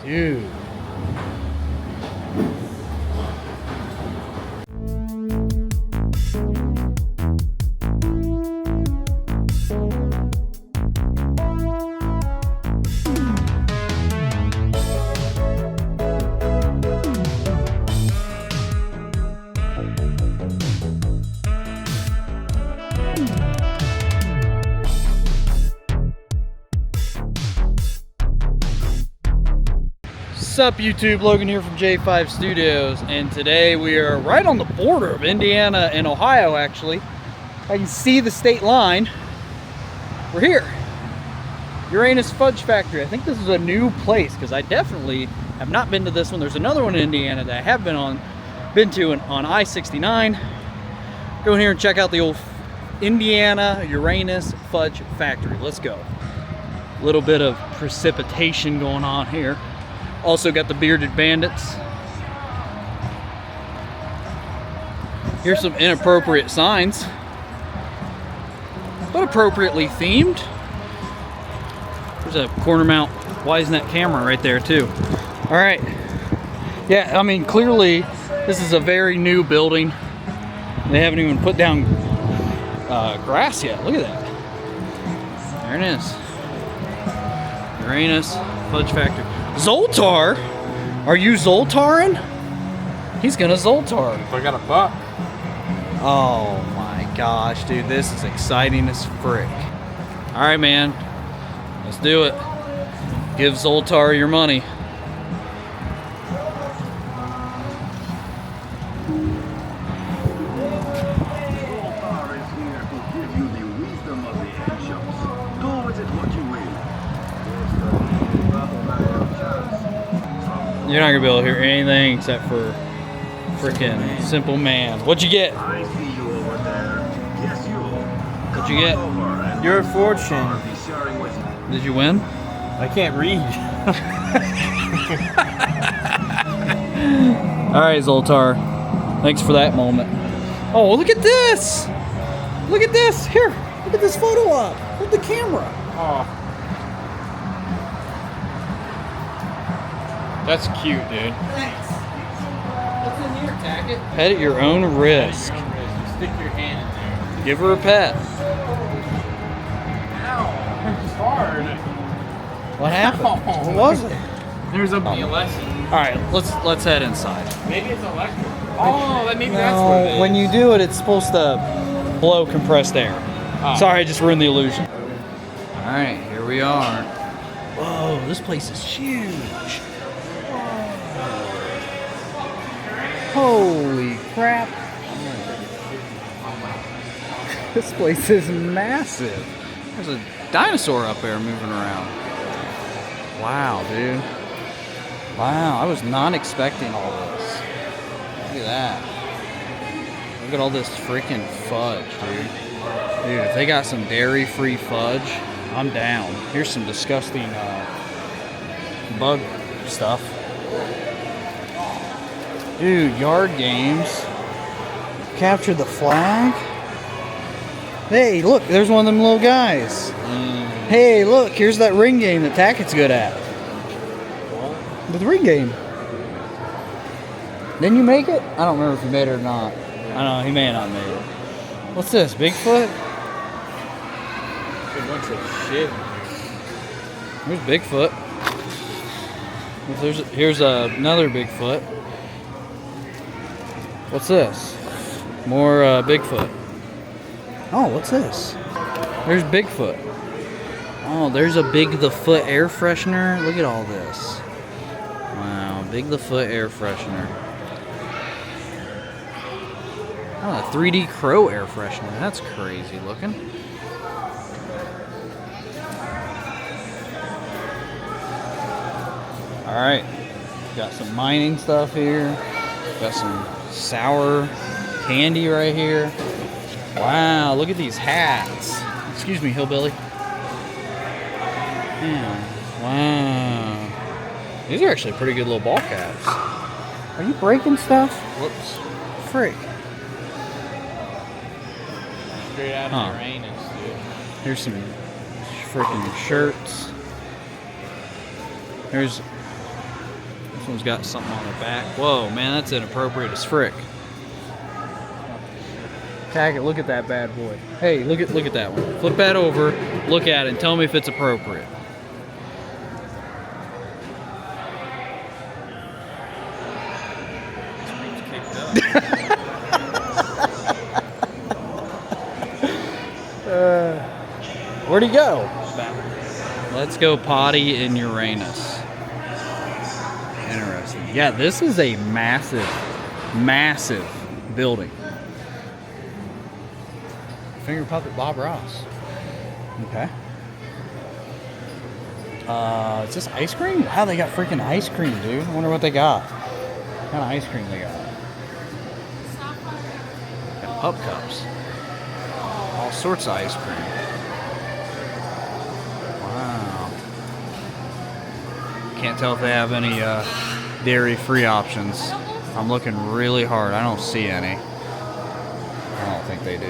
Dude. What's up YouTube, Logan here from J5 Studios, and today we are right on the border of Indiana and Ohio. Actually, I can see the state line. We're here, Uranus Fudge Factory. I think this is a new place because I definitely have not been to this one. There's another one in Indiana that I have been to on I-69. Go in here and check out the old Indiana Uranus Fudge Factory. Let's go. A little bit of precipitation going on here. Also got the bearded bandits. Here's some inappropriate signs, but appropriately themed. There's a corner mount Wisenet camera right there too. All right. Yeah, I mean, clearly this is a very new building. They haven't even put down grass yet. Look at that. There it is. Uranus Fudge Factory. Zoltar? Are you Zoltaring? He's gonna Zoltar. I got a buck. Oh my gosh, dude, this is exciting as frick. All right, man, let's do it. Give Zoltar your money. Zoltar is here to give you the wisdom of the ancients. Do with it what you will. You're not gonna be able to hear anything except for freaking Simple Man. What'd you get? I see you over there. Yes, you. What'd you get? Your fortune. Did you win? I can't read. All right, Zoltar. Thanks for that moment. Oh, look at this! Look at this! Here, look at this photo op with the camera. Oh. That's cute, dude. Thanks. What's in here, Tackett? Pet at your own risk. Stick your hand in there. Give her a pet. Ow. It's hard. What happened? What was it? There's a lesson. All right, let's head inside. Maybe it's electric. Oh, maybe that's what it is. When you do it, it's supposed to blow compressed air. Oh. Sorry, I just ruined the illusion. All right, here we are. Whoa, this place is huge. Holy crap. This place is massive. There's a dinosaur up there moving around. Wow, dude. Wow, I was not expecting all this. Look at that. Look at all this freaking fudge, dude. Dude, if they got some dairy-free fudge, I'm down. Here's some disgusting bug stuff. Dude, yard games. Capture the flag. Hey, look, there's one of them little guys. Hey, look, here's that ring game that Tackett's good at. The ring game. Didn't you make it? I don't remember if you made it or not. I don't know, he may have not made it. What's this, Bigfoot? A bunch of shit. There's Bigfoot. Here's another Bigfoot. What's this? More Bigfoot. Oh, what's this? There's Bigfoot. Oh, there's a Big the Foot air freshener. Look at all this. Wow, Big the Foot air freshener. Oh, a 3D Crow air freshener. That's crazy looking. Alright, got some mining stuff here. Got some sour candy right here. Wow, look at these hats. Excuse me, hillbilly. Yeah. Wow. These are actually pretty good little ball caps. Are you breaking stuff? Whoops. Frick. Straight out of Uranus, dude. Here's some freaking shirts. There's one's got something on the back. Whoa, man, that's inappropriate as frick. Tackett, look at that bad boy. Hey, look at that one. Flip that over, look at it, and tell me if it's appropriate. Where'd he go? Let's go potty in Uranus. Interesting. Yeah, this is a massive, massive building. Finger puppet Bob Ross. Okay. Is this ice cream? Wow, they got freaking ice cream, dude. I wonder what they got. What kind of ice cream they got? Got pup cups. All sorts of ice cream. Wow. Can't tell if they have any dairy-free options. I'm looking really hard. I don't see any. I don't think they do.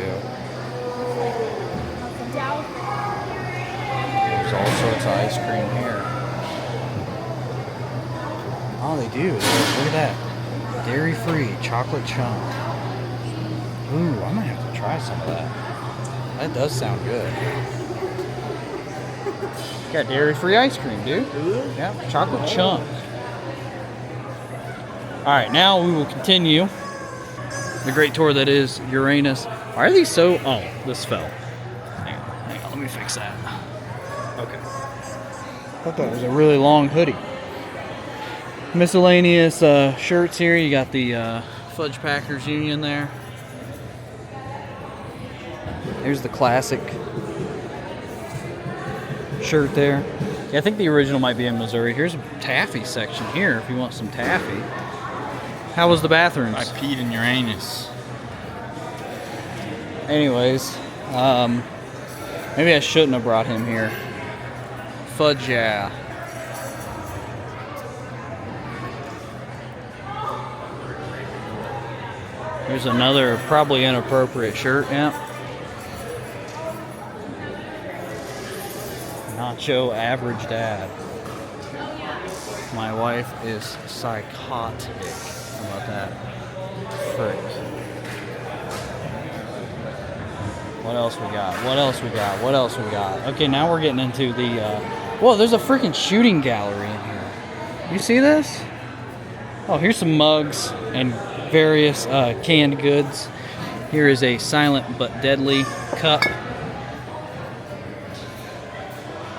There's all sorts of ice cream here. Oh, they do. Look at that. Dairy-free chocolate chunk. Ooh, I might have to try some of that. That does sound good. Got dairy-free ice cream, dude. Yeah, chocolate chunk. All right, now we will continue the great tour that is Uranus. Why are these so... Oh, this fell. Hang on, let me fix that. Okay. I thought that was a really long hoodie. Miscellaneous shirts here. You got the Fudge Packers Union there. Here's the classic shirt there. Yeah, I think the original might be in Missouri. Here's a taffy section here if you want some taffy. How was the bathrooms? I peed in Uranus. Anyways, maybe I shouldn't have brought him here. Fudge, yeah. Here's another probably inappropriate shirt, yeah. Nacho average dad. My wife is psychotic. How about that? Frick. What else we got? What else we got? What else we got? Okay, now we're getting into the... Whoa, there's a freaking shooting gallery in here. You see this? Oh, here's some mugs and various canned goods. Here is a silent but deadly cup.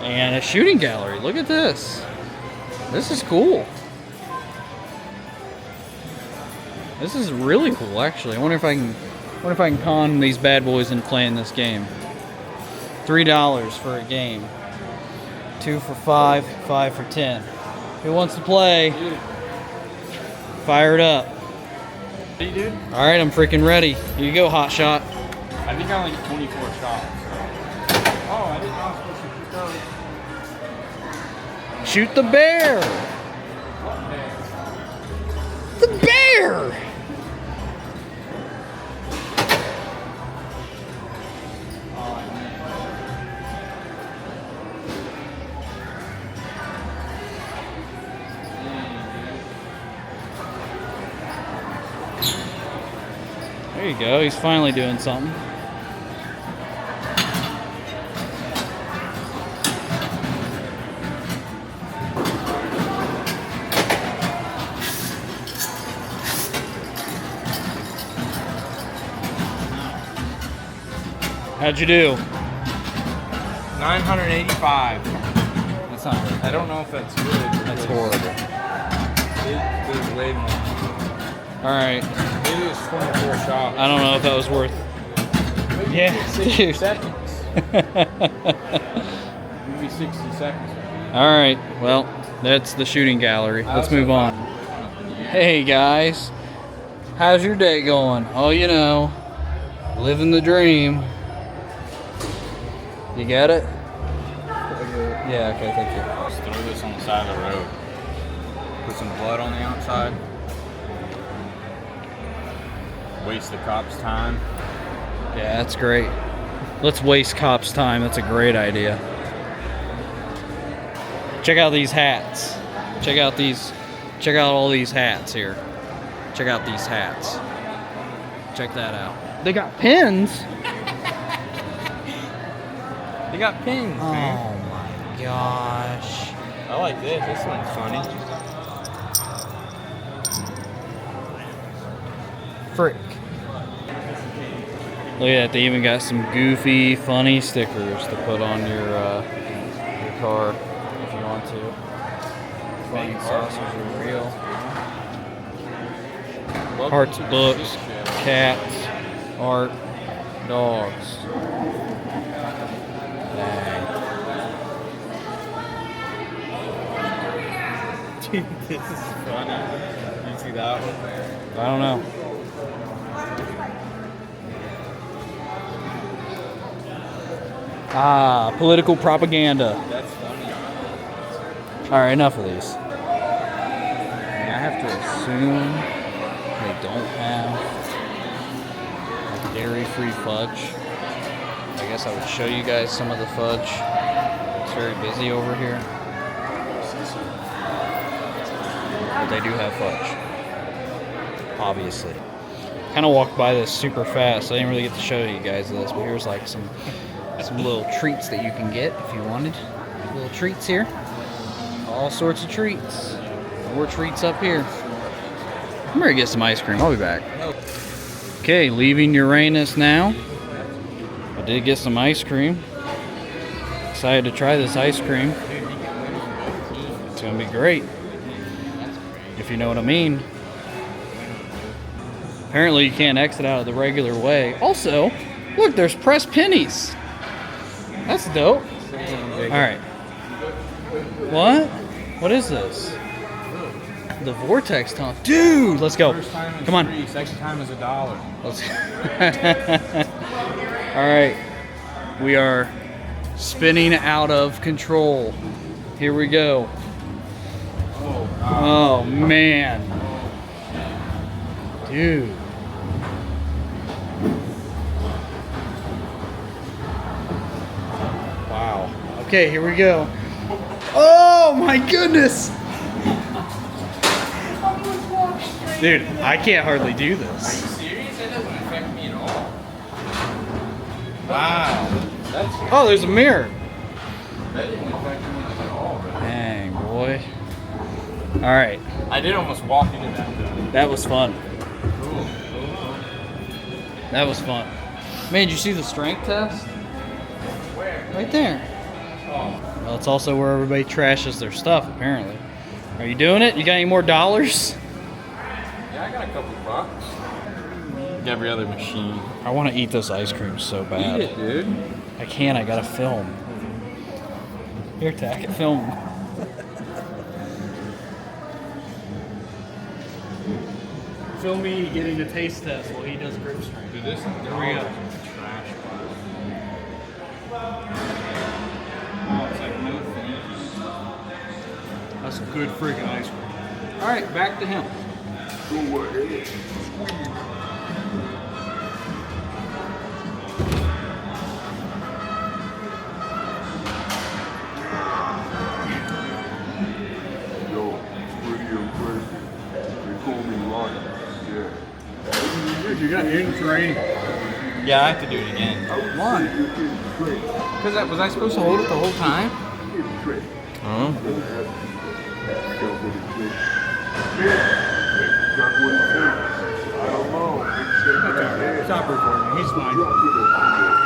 And a shooting gallery. Look at this. This is cool. This is really cool, actually. I wonder if I can con these bad boys into playing this game. $3 for a game. 2 for 5, 5 for 10. Who wants to play? Fire it up. Hey, dude. All right, I'm freaking ready. Here you go, hot shot. I think I only get 24 shots. So. Oh, I didn't know I was supposed to shoot those. Shoot the bear. The bear. There you go. He's finally doing something. How'd you do? 985. That's not good. I don't know if that's good. That's horrible. It was way more. All right. Maybe it was 24 shots. I don't know if that was worth. Maybe Yeah, 60 dude. seconds. Maybe 60 seconds. All right. Well, that's the shooting gallery. Let's move on. Hey guys, how's your day going? Oh, you know, living the dream. You get it? Yeah. Okay. Thank you. Just throw this on the side of the road. Put some blood on the outside. Waste the cops' time. Yeah, that's great. Let's waste cops' time. That's a great idea. Check out these hats. Check out these Check out all these hats here. Check out these hats. Check that out. They got pins. They got pins, man. Oh my gosh. I like this. This one's funny. Frick. Look at that. They even got some goofy, funny stickers to put on your car if you want to. Flying saucers are real. Hearts, books, cats, art, dogs. Dang. Dude, this is funny. You see that one? I don't know. Ah, political propaganda. That's funny. All right, enough of these. I have to assume they don't have like dairy-free fudge. I guess I would show you guys some of the fudge. It's very busy over here. But they do have fudge. Obviously. Kind of walked by this super fast. I didn't really get to show you guys this, but here's like some little treats that you can get if you wanted. Little treats here. All sorts of treats. More treats up here. I'm gonna get some ice cream. I'll be back. Okay, leaving Uranus now. I did get some ice cream. Excited to try this ice cream. It's gonna be great. If you know what I mean. Apparently you can't exit out of the regular way. Also, look, there's pressed pennies. That's dope. Alright. What? What is this? The Vortex tunnel. Dude, let's go. First time is Come on. free, second time is $1. Let's Alright. We are spinning out of control. Here we go. Oh man. Dude. Wow. Okay, here we go. Oh my goodness. Dude, I can't hardly do this. Serious? That doesn't affect me at all. Wow. That's Oh, there's a mirror. that didn't affect me at all, bro. Dang, boy. All right, I did almost walk into that though. that was fun. Cool. That was fun. Man, did you see the strength test? Where? Right there. Oh. Well, it's also where everybody trashes their stuff, apparently. Are you doing it? You got any more dollars? Yeah, I got a couple bucks. Every other machine. I want to eat this ice cream so bad. Eat it, dude. I can't. I gotta film. Here, Tack it. Film. Film me getting the taste test while he does grip strength. Dude, this is Here we go. trash. Oh, it's like no thank you. That's some good freaking ice cream. All right, back to him. Go ahead. Yo, it's pretty impressive. They call me Ronnie. Yeah. Dude, you got in training. Yeah, I have to do it again. Why? Because was I supposed to hold it the whole time? Huh? Stop recording. He's fine.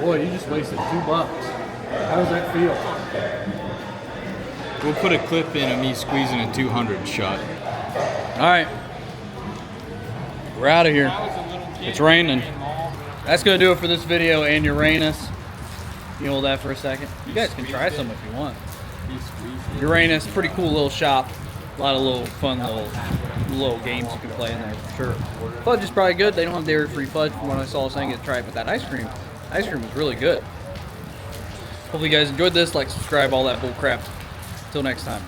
Boy, you just wasted $2. How does that feel? We'll put a clip in of me squeezing a 200 shot. All right. We're out of here. It's raining. That's going to do it for this video and Uranus. You hold that for a second. You guys can try some if you want. Uranus, pretty cool little shop. A lot of little fun little games you can play in there for sure. Fudge is probably good. They don't have dairy-free fudge from what I saw saying to try it, but that ice cream was really good. Hopefully you guys enjoyed this. Like, subscribe, all that bull crap. Till next time.